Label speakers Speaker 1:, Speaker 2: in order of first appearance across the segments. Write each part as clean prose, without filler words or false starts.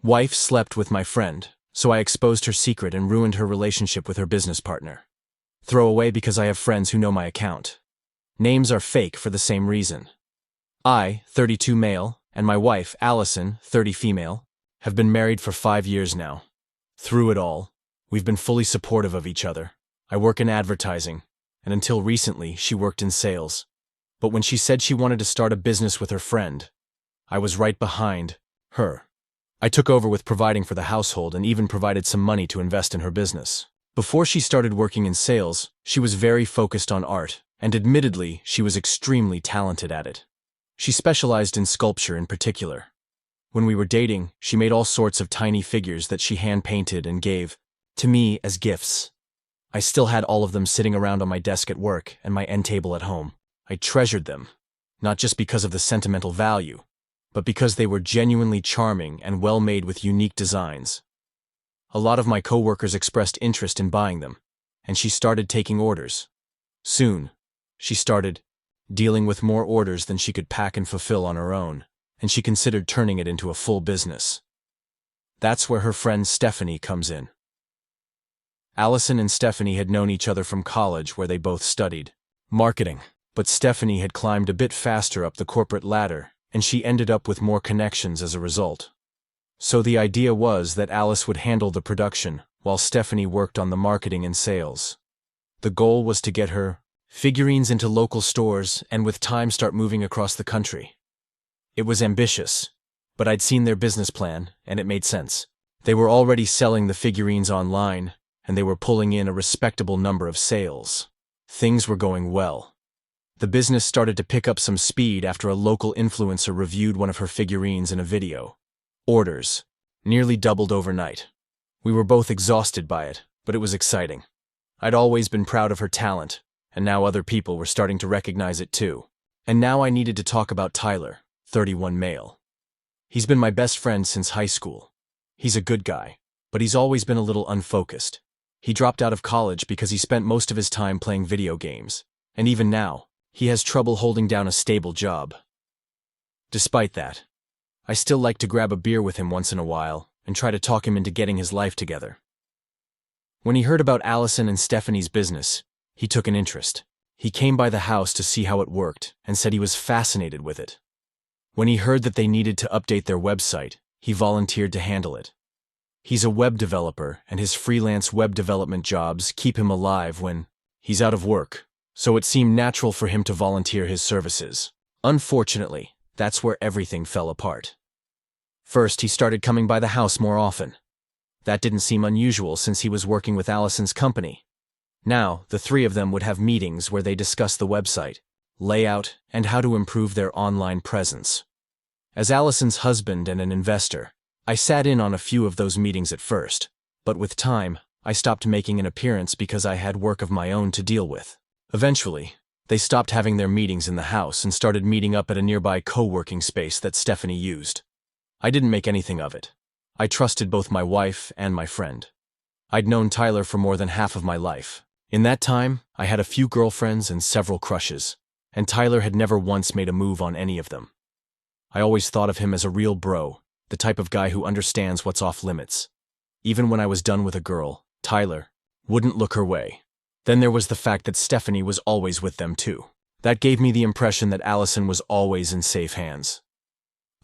Speaker 1: Wife slept with my friend, so I exposed her secret and ruined her relationship with her business partner. Throw away because I have friends who know my account. Names are fake for the same reason. I, 32 male, and my wife, Allison, 30 female, have been married for 5 years now. Through it all, we've been fully supportive of each other. I work in advertising, and until recently, she worked in sales. But when she said she wanted to start a business with her friend, I was right behind her. I took over with providing for the household and even provided some money to invest in her business. Before she started working in sales, she was very focused on art, and admittedly, she was extremely talented at it. She specialized in sculpture in particular. When we were dating, she made all sorts of tiny figures that she hand-painted and gave to me as gifts. I still had all of them sitting around on my desk at work and my end table at home. I treasured them, not just because of the sentimental value, but because they were genuinely charming and well-made with unique designs. A lot of my coworkers expressed interest in buying them, and she started taking orders. Soon, she started dealing with more orders than she could pack and fulfill on her own, and she considered turning it into a full business. That's where her friend Stephanie comes in. Allison and Stephanie had known each other from college where they both studied marketing, but Stephanie had climbed a bit faster up the corporate ladder, and she ended up with more connections as a result. So the idea was that Alice would handle the production, while Stephanie worked on the marketing and sales. The goal was to get her figurines into local stores and with time start moving across the country. It was ambitious, but I'd seen their business plan, and it made sense. They were already selling the figurines online, and they were pulling in a respectable number of sales. Things were going well. The business started to pick up some speed after a local influencer reviewed one of her figurines in a video. Orders nearly doubled overnight. We were both exhausted by it, but it was exciting. I'd always been proud of her talent, and now other people were starting to recognize it too. And now I needed to talk about Tyler, 31 male. He's been my best friend since high school. He's a good guy, but he's always been a little unfocused. He dropped out of college because he spent most of his time playing video games, and even now, he has trouble holding down a stable job. Despite that, I still like to grab a beer with him once in a while and try to talk him into getting his life together. When he heard about Allison and Stephanie's business, he took an interest. He came by the house to see how it worked and said he was fascinated with it. When he heard that they needed to update their website, he volunteered to handle it. He's a web developer, and his freelance web development jobs keep him alive when he's out of work, so it seemed natural for him to volunteer his services. Unfortunately, that's where everything fell apart. First, he started coming by the house more often. That didn't seem unusual since he was working with Allison's company. Now, the three of them would have meetings where they discussed the website, layout, and how to improve their online presence. As Allison's husband and an investor, I sat in on a few of those meetings at first, but with time, I stopped making an appearance because I had work of my own to deal with. Eventually, they stopped having their meetings in the house and started meeting up at a nearby co-working space that Stephanie used. I didn't make anything of it. I trusted both my wife and my friend. I'd known Tyler for more than half of my life. In that time, I had a few girlfriends and several crushes, and Tyler had never once made a move on any of them. I always thought of him as a real bro, the type of guy who understands what's off limits. Even when I was done with a girl, Tyler wouldn't look her way. Then there was the fact that Stephanie was always with them too. That gave me the impression that Allison was always in safe hands.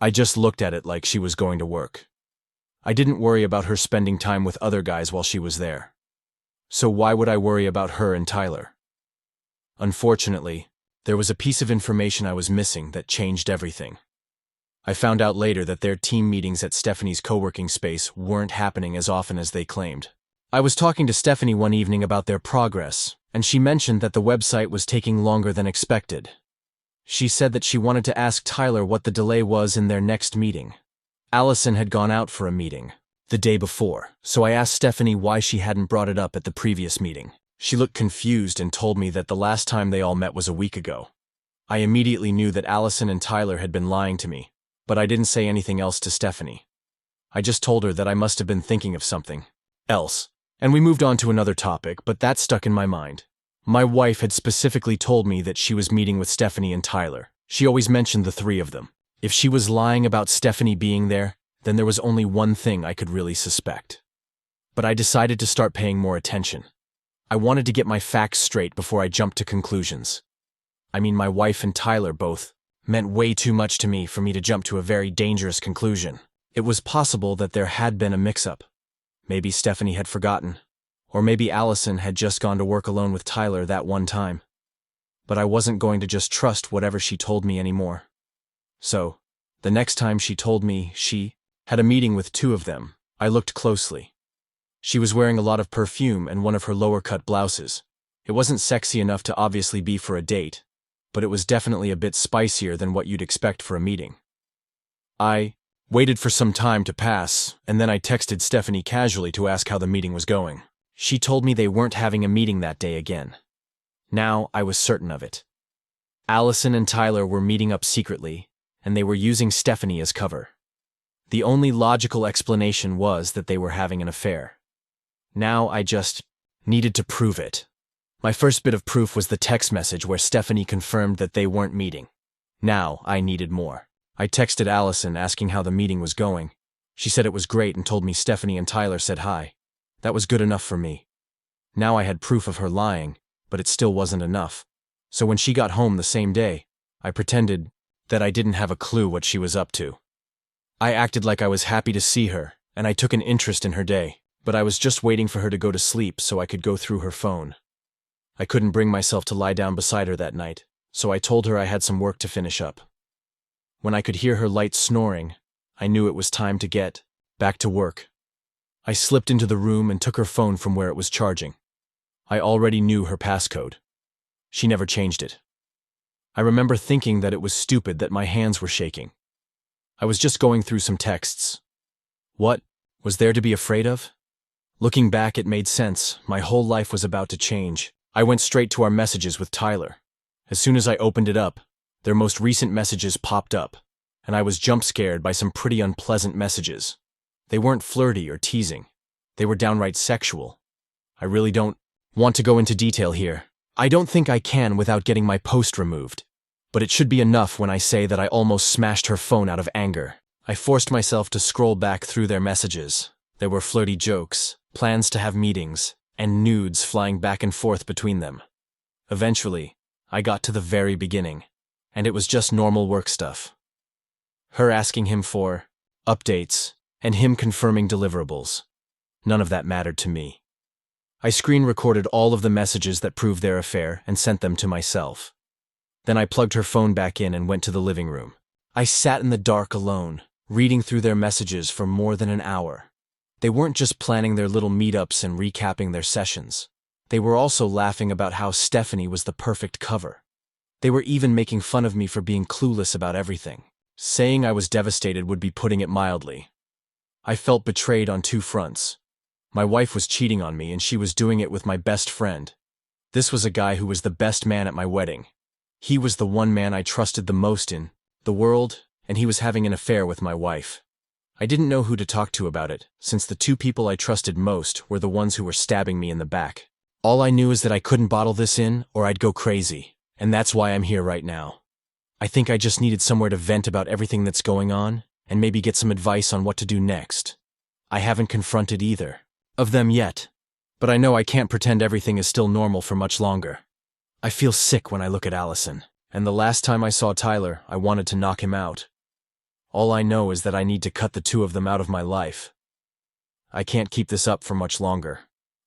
Speaker 1: I just looked at it like she was going to work. I didn't worry about her spending time with other guys while she was there. So why would I worry about her and Tyler? Unfortunately, there was a piece of information I was missing that changed everything. I found out later that their team meetings at Stephanie's co-working space weren't happening as often as they claimed. I was talking to Stephanie one evening about their progress, and she mentioned that the website was taking longer than expected. She said that she wanted to ask Tyler what the delay was in their next meeting. Allison had gone out for a meeting the day before, so I asked Stephanie why she hadn't brought it up at the previous meeting. She looked confused and told me that the last time they all met was a week ago. I immediately knew that Allison and Tyler had been lying to me, but I didn't say anything else to Stephanie. I just told her that I must have been thinking of something else, and we moved on to another topic, but that stuck in my mind. My wife had specifically told me that she was meeting with Stephanie and Tyler. She always mentioned the three of them. If she was lying about Stephanie being there, then there was only one thing I could really suspect. But I decided to start paying more attention. I wanted to get my facts straight before I jumped to conclusions. I mean, my wife and Tyler both meant way too much to me for me to jump to a very dangerous conclusion. It was possible that there had been a mix-up. Maybe Stephanie had forgotten, or maybe Allison had just gone to work alone with Tyler that one time. But I wasn't going to just trust whatever she told me anymore. So, the next time she told me she had a meeting with two of them, I looked closely. She was wearing a lot of perfume and one of her lower-cut blouses. It wasn't sexy enough to obviously be for a date, but it was definitely a bit spicier than what you'd expect for a meeting. I waited for some time to pass, and then I texted Stephanie casually to ask how the meeting was going. She told me they weren't having a meeting that day again. Now I was certain of it. Allison and Tyler were meeting up secretly, and they were using Stephanie as cover. The only logical explanation was that they were having an affair. Now I just needed to prove it. My first bit of proof was the text message where Stephanie confirmed that they weren't meeting. Now I needed more. I texted Allison asking how the meeting was going. She said it was great and told me Stephanie and Tyler said hi. That was good enough for me. Now I had proof of her lying, but it still wasn't enough. So when she got home the same day, I pretended that I didn't have a clue what she was up to. I acted like I was happy to see her, and I took an interest in her day, but I was just waiting for her to go to sleep so I could go through her phone. I couldn't bring myself to lie down beside her that night, so I told her I had some work to finish up. When I could hear her light snoring, I knew it was time to get back to work. I slipped into the room and took her phone from where it was charging. I already knew her passcode. She never changed it. I remember thinking that it was stupid that my hands were shaking. I was just going through some texts. What was there to be afraid of? Looking back, it made sense. My whole life was about to change. I went straight to our messages with Tyler. As soon as I opened it up, their most recent messages popped up, and I was jump-scared by some pretty unpleasant messages. They weren't flirty or teasing. They were downright sexual. I really don't want to go into detail here. I don't think I can without getting my post removed. But it should be enough when I say that I almost smashed her phone out of anger. I forced myself to scroll back through their messages. There were flirty jokes, plans to have meetings, and nudes flying back and forth between them. Eventually, I got to the very beginning, and it was just normal work stuff. Her asking him for updates, and him confirming deliverables. None of that mattered to me. I screen recorded all of the messages that proved their affair and sent them to myself. Then I plugged her phone back in and went to the living room. I sat in the dark alone, reading through their messages for more than an hour. They weren't just planning their little meetups and recapping their sessions. They were also laughing about how Stephanie was the perfect cover. They were even making fun of me for being clueless about everything. Saying I was devastated would be putting it mildly. I felt betrayed on two fronts. My wife was cheating on me, and she was doing it with my best friend. This was a guy who was the best man at my wedding. He was the one man I trusted the most in the world, and he was having an affair with my wife. I didn't know who to talk to about it, since the two people I trusted most were the ones who were stabbing me in the back. All I knew is that I couldn't bottle this in, or I'd go crazy, and that's why I'm here right now. I think I just needed somewhere to vent about everything that's going on, and maybe get some advice on what to do next. I haven't confronted either of them yet, but I know I can't pretend everything is still normal for much longer. I feel sick when I look at Allison, and the last time I saw Tyler, I wanted to knock him out. All I know is that I need to cut the two of them out of my life. I can't keep this up for much longer.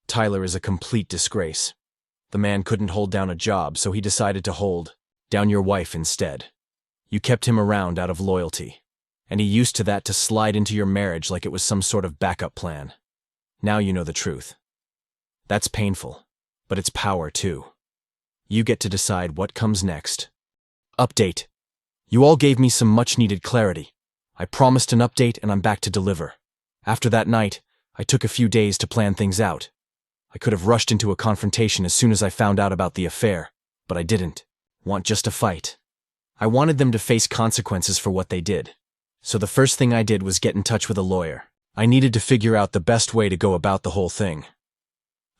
Speaker 1: Tyler is a complete disgrace. The man couldn't hold down a job, so he decided to hold down your wife instead. You kept him around out of loyalty, and he used to that to slide into your marriage like it was some sort of backup plan. Now you know the truth. That's painful, but it's power too. You get to decide what comes next. Update. You all gave me some much-needed clarity. I promised an update and I'm back to deliver. After that night, I took a few days to plan things out. I could have rushed into a confrontation as soon as I found out about the affair, but I didn't want just a fight. I wanted them to face consequences for what they did. So the first thing I did was get in touch with a lawyer. I needed to figure out the best way to go about the whole thing.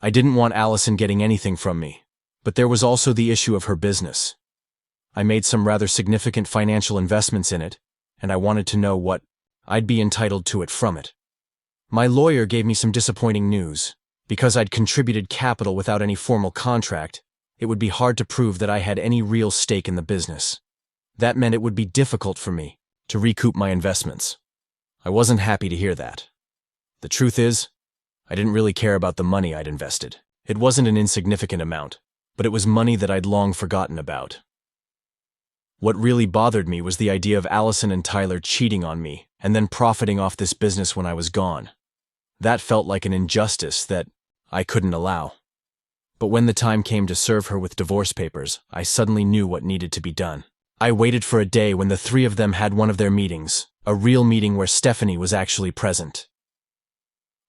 Speaker 1: I didn't want Allison getting anything from me, but there was also the issue of her business. I made some rather significant financial investments in it, and I wanted to know what I'd be entitled to it from it. My lawyer gave me some disappointing news. Because I'd contributed capital without any formal contract, it would be hard to prove that I had any real stake in the business. That meant it would be difficult for me to recoup my investments. I wasn't happy to hear that. The truth is, I didn't really care about the money I'd invested. It wasn't an insignificant amount, but it was money that I'd long forgotten about. What really bothered me was the idea of Allison and Tyler cheating on me and then profiting off this business when I was gone. That felt like an injustice that I couldn't allow. But when the time came to serve her with divorce papers, I suddenly knew what needed to be done. I waited for a day when the three of them had one of their meetings, a real meeting where Stephanie was actually present.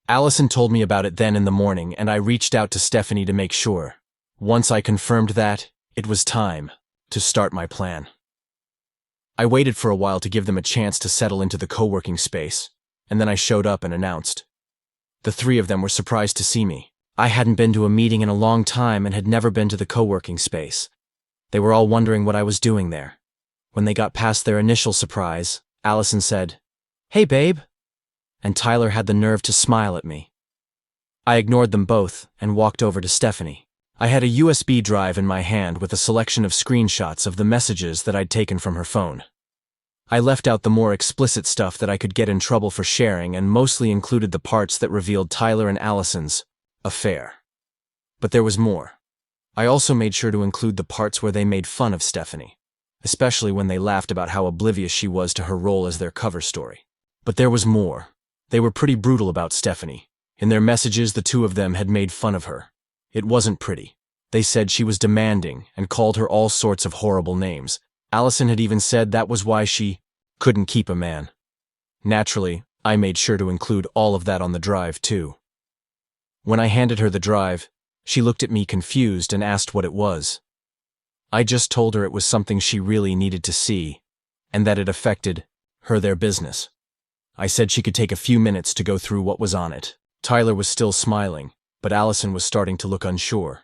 Speaker 1: Allison told me about it then in the morning, and I reached out to Stephanie to make sure. Once I confirmed that, it was time to start my plan. I waited for a while to give them a chance to settle into the co-working space, and then I showed up and announced. The three of them were surprised to see me. I hadn't been to a meeting in a long time and had never been to the co-working space. They were all wondering what I was doing there. When they got past their initial surprise, Allison said, "Hey, babe," and Tyler had the nerve to smile at me. I ignored them both and walked over to Stephanie. I had a USB drive in my hand with a selection of screenshots of the messages that I'd taken from her phone. I left out the more explicit stuff that I could get in trouble for sharing and mostly included the parts that revealed Tyler and Allison's affair. But there was more. I also made sure to include the parts where they made fun of Stephanie, especially when they laughed about how oblivious she was to her role as their cover story. But there was more. They were pretty brutal about Stephanie. In their messages, the two of them had made fun of her. It wasn't pretty. They said she was demanding and called her all sorts of horrible names. Allison had even said that was why she couldn't keep a man. Naturally, I made sure to include all of that on the drive, too. When I handed her the drive, she looked at me confused and asked what it was. I just told her it was something she really needed to see, and that it affected their business. I said she could take a few minutes to go through what was on it. Tyler was still smiling, but Allison was starting to look unsure.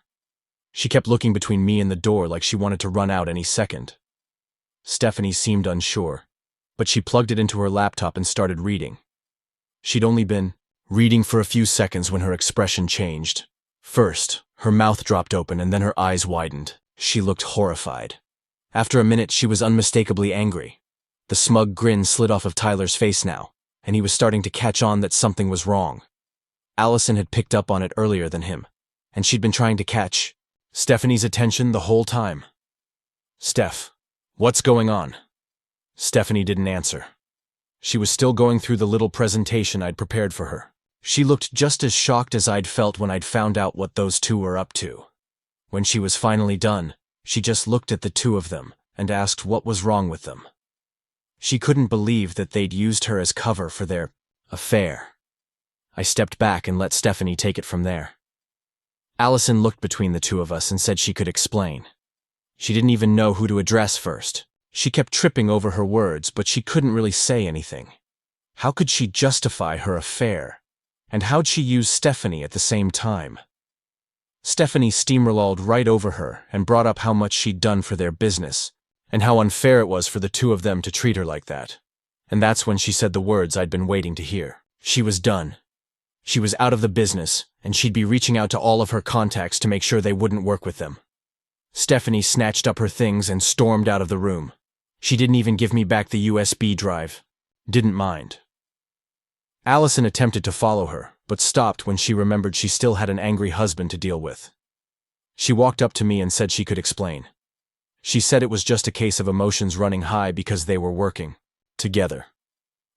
Speaker 1: She kept looking between me and the door like she wanted to run out any second. Stephanie seemed unsure, but she plugged it into her laptop and started reading. She'd only been reading for a few seconds when her expression changed. First, her mouth dropped open and then her eyes widened. She looked horrified. After a minute, she was unmistakably angry. The smug grin slid off of Tyler's face now, and he was starting to catch on that something was wrong. Allison had picked up on it earlier than him, and she'd been trying to catch Stephanie's attention the whole time. "Steph, what's going on?" Stephanie didn't answer. She was still going through the little presentation I'd prepared for her. She looked just as shocked as I'd felt when I'd found out what those two were up to. When she was finally done, she just looked at the two of them and asked what was wrong with them. She couldn't believe that they'd used her as cover for their affair. I stepped back and let Stephanie take it from there. Allison looked between the two of us and said she could explain. She didn't even know who to address first. She kept tripping over her words, but she couldn't really say anything. How could she justify her affair? And how'd she use Stephanie at the same time? Stephanie steamrolled right over her and brought up how much she'd done for their business, and how unfair it was for the two of them to treat her like that. And that's when she said the words I'd been waiting to hear. She was done. She was out of the business, and she'd be reaching out to all of her contacts to make sure they wouldn't work with them. Stephanie snatched up her things and stormed out of the room. She didn't even give me back the USB drive. Didn't mind. Allison attempted to follow her, but stopped when she remembered she still had an angry husband to deal with. She walked up to me and said she could explain. She said it was just a case of emotions running high because they were working together.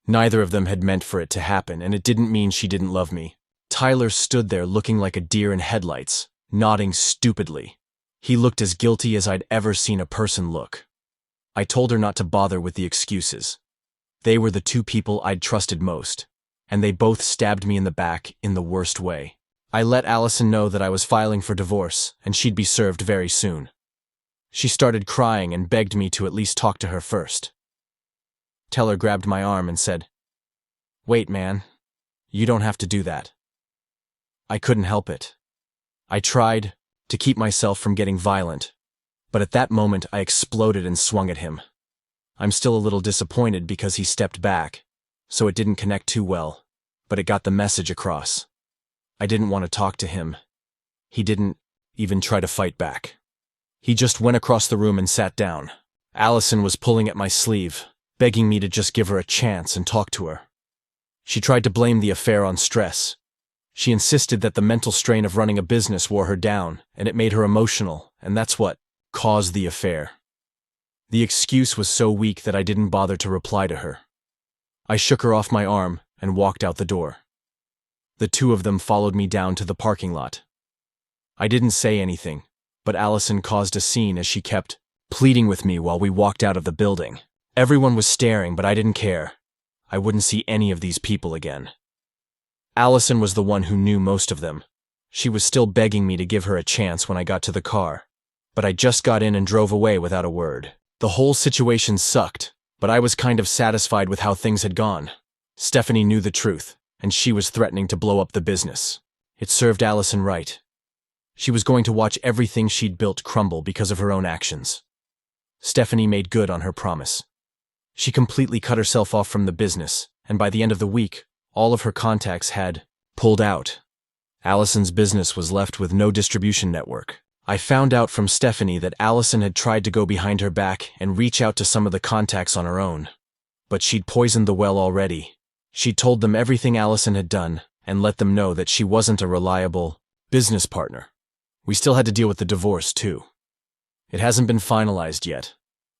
Speaker 1: Neither of them had meant for it to happen, and it didn't mean she didn't love me. Tyler stood there looking like a deer in headlights, nodding stupidly. He looked as guilty as I'd ever seen a person look. I told her not to bother with the excuses. They were the two people I'd trusted most, and they both stabbed me in the back in the worst way. I let Allison know that I was filing for divorce, and she'd be served very soon. She started crying and begged me to at least talk to her first. Teller grabbed my arm and said, "Wait, man. You don't have to do that." I couldn't help it. I tried to keep myself from getting violent, but at that moment I exploded and swung at him. I'm still a little disappointed because he stepped back, so it didn't connect too well, but it got the message across. I didn't want to talk to him. He didn't even try to fight back. He just went across the room and sat down. Allison was pulling at my sleeve, begging me to just give her a chance and talk to her. She tried to blame the affair on stress. She insisted that the mental strain of running a business wore her down, and it made her emotional, and that's what caused the affair. The excuse was so weak that I didn't bother to reply to her. I shook her off my arm and walked out the door. The two of them followed me down to the parking lot. I didn't say anything, but Allison caused a scene as she kept pleading with me while we walked out of the building. Everyone was staring, but I didn't care. I wouldn't see any of these people again. Allison was the one who knew most of them. She was still begging me to give her a chance when I got to the car, but I just got in and drove away without a word. The whole situation sucked, but I was kind of satisfied with how things had gone. Stephanie knew the truth, and she was threatening to blow up the business. It served Allison right. She was going to watch everything she'd built crumble because of her own actions. Stephanie made good on her promise. She completely cut herself off from the business, and by the end of the week, all of her contacts had pulled out. Allison's business was left with no distribution network. I found out from Stephanie that Allison had tried to go behind her back and reach out to some of the contacts on her own. But she'd poisoned the well already. She'd told them everything Allison had done and let them know that she wasn't a reliable business partner. We still had to deal with the divorce, too. It hasn't been finalized yet,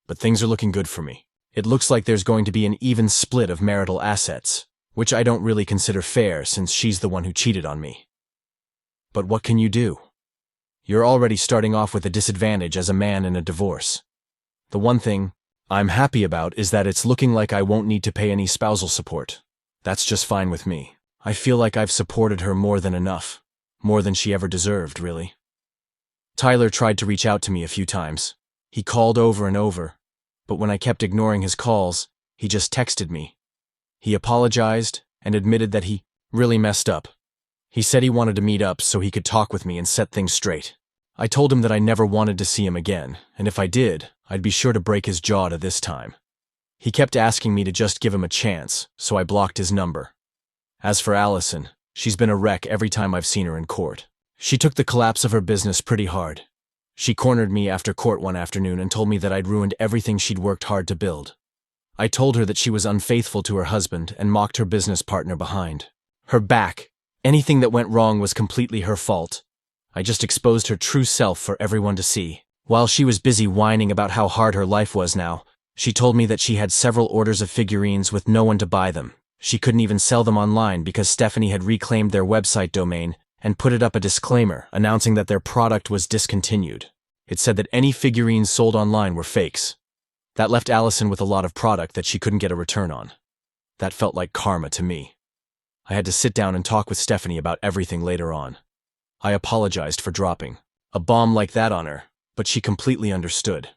Speaker 1: but things are looking good for me. It looks like there's going to be an even split of marital assets, which I don't really consider fair since she's the one who cheated on me. But what can you do? You're already starting off with a disadvantage as a man in a divorce. The one thing I'm happy about is that it's looking like I won't need to pay any spousal support. That's just fine with me. I feel like I've supported her more than enough. More than she ever deserved, really. Tyler tried to reach out to me a few times. He called over and over, but when I kept ignoring his calls, he just texted me. He apologized and admitted that he really messed up. He said he wanted to meet up so he could talk with me and set things straight. I told him that I never wanted to see him again, and if I did, I'd be sure to break his jaw to this time. He kept asking me to just give him a chance, so I blocked his number. As for Allison, she's been a wreck every time I've seen her in court. She took the collapse of her business pretty hard. She cornered me after court one afternoon and told me that I'd ruined everything she'd worked hard to build. I told her that she was unfaithful to her husband and mocked her business partner behind her back. Anything that went wrong was completely her fault. I just exposed her true self for everyone to see. While she was busy whining about how hard her life was now, she told me that she had several orders of figurines with no one to buy them. She couldn't even sell them online because Stephanie had reclaimed their website domain and put it up a disclaimer announcing that their product was discontinued. It said that any figurines sold online were fakes. That left Allison with a lot of product that she couldn't get a return on. That felt like karma to me. I had to sit down and talk with Stephanie about everything later on. I apologized for dropping a bomb like that on her, but she completely understood.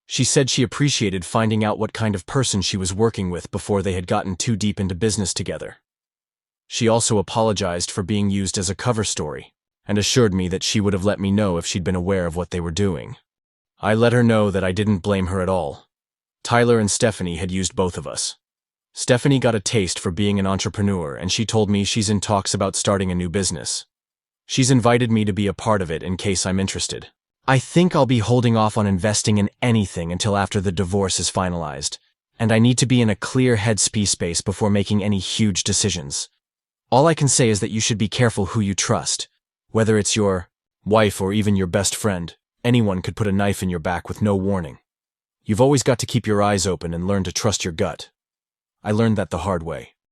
Speaker 1: She said she appreciated finding out what kind of person she was working with before they had gotten too deep into business together. She also apologized for being used as a cover story and assured me that she would have let me know if she'd been aware of what they were doing. I let her know that I didn't blame her at all. Tyler and Stephanie had used both of us. Stephanie got a taste for being an entrepreneur, and she told me she's in talks about starting a new business. She's invited me to be a part of it in case I'm interested. I think I'll be holding off on investing in anything until after the divorce is finalized, and I need to be in a clear headspace before making any huge decisions. All I can say is that you should be careful who you trust. Whether it's your wife or even your best friend, anyone could put a knife in your back with no warning. You've always got to keep your eyes open and learn to trust your gut. I learned that the hard way.